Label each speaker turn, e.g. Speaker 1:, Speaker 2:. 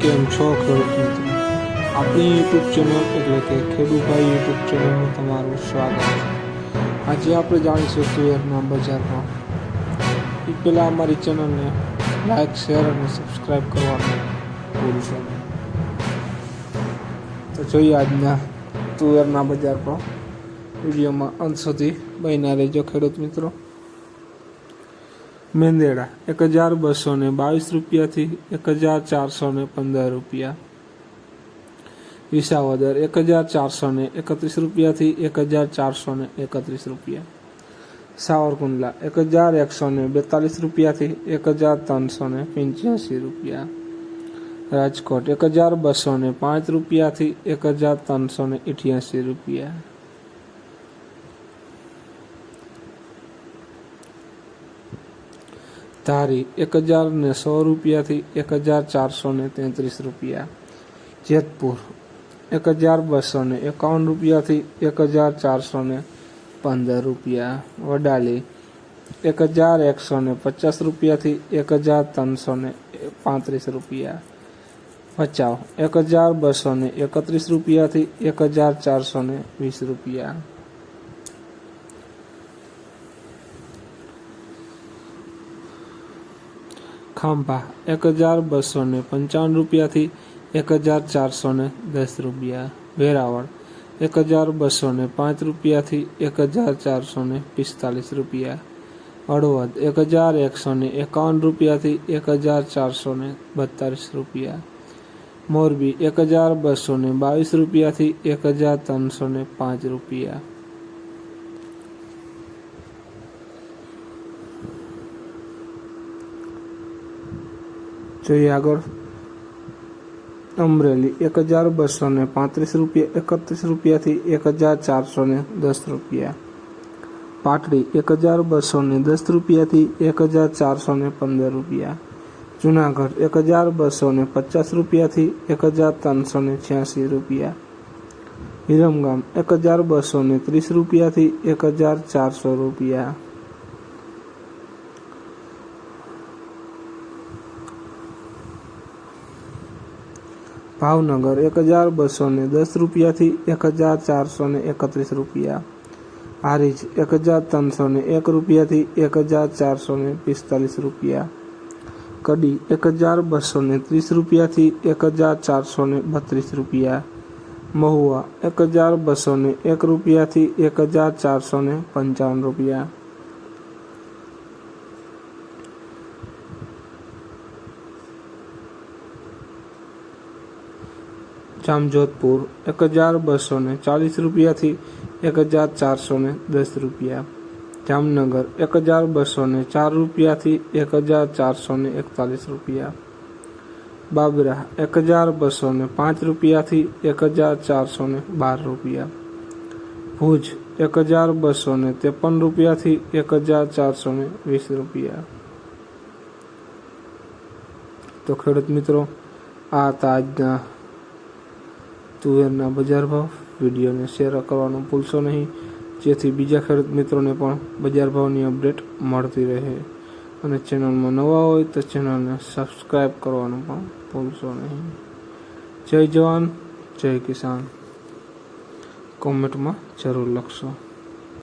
Speaker 1: કેમ છો ખેડૂત મિત્રો? આપણી યુટ્યુબ ચેનલ એટલે કે ખેડૂભાઈ યુટ્યુબ ચેનલમાં તમારું સ્વાગત છે. આજે આપણે જાણીશું તુવેરના બજાર ભાવ. એ પહેલાં અમારી ચેનલને લાઈક, શેર અને સબસ્ક્રાઈબ કરવાનું ભૂલશો નહીં. તો જોઈએ આજના તુવેરના બજાર ભાવ. વિડીયોમાં અંત સુધી બન્યા રહેજો ખેડૂત મિત્રો. મેંદેડા 1222 રૂપિયાથી 1415 રૂપિયા. વિસાવદર 1431 રૂપિયાથી 1431 રૂપિયા. સાવરકુંડલા 1142 રૂપિયાથી 1385 રૂપિયા. રાજકોટ 1205 રૂપિયાથી 1388 રૂપિયા. ધારી 10100 રૂપિયાથી 1433 રૂપિયા. જેતપુર 1251 રૂપિયાથી 1415 રૂપિયા. વડાલી 1150 રૂપિયાથી 1335 રૂપિયા. ભચાઉ 1231 રૂપિયાથી 1420 રૂપિયા. ખાંભા 1255 રૂપિયાથી 1410 રૂપિયા. વેરાવળ 1205 રૂપિયાથી 1445 રૂપિયા. હળવદ 1151 રૂપિયાથી 1442 રૂપિયા. મોરબી 1222 રૂપિયાથી 1305 રૂપિયા. જોઈએ આગળ અમરેલી 1235 રૂપિયા 31 રૂપિયાથી 1410 રૂપિયા. પાટડી 1210 રૂપિયાથી 1415 રૂપિયા. જુનાગઢ 1250 રૂપિયાથી 1386 રૂપિયા. વિરમગામ 1230 રૂપિયાથી 1400 રૂપિયા. ભાવનગર 1210 રૂપિયાથી 1431 રૂપિયા. હારીજ 1301 રૂપિયાથી 1445 રૂપિયા. કડી 1230 રૂપિયાથી 1432 રૂપિયા. મહુવા 1201 રૂપિયાથી 1455 રૂપિયા. જામજોધપુર 1240 રૂપિયાથી 1410 રૂપિયા. જામનગર 1204 રૂપિયાથી 1441 રૂપિયા. બાબરા 1205 રૂપિયાથી 1412 રૂપિયા. ભુજ 1253 રૂપિયાથી 1420 રૂપિયા. તો ખેડૂત મિત્રો, આ હતા આજના તુવેરના બજાર ભાવ. વિડીયોને શેર કરવાનું ભૂલશો નહીં, જેથી બીજા ખેડૂત મિત્રોને પણ બજાર ભાવની અપડેટ મળતી રહે. અને ચેનલમાં નવા હોય તો ચેનલને સબસ્ક્રાઈબ કરવાનું પણ ભૂલશો નહીં. જય જવાન, જય કિસાન કોમેન્ટમાં જરૂર લખશો.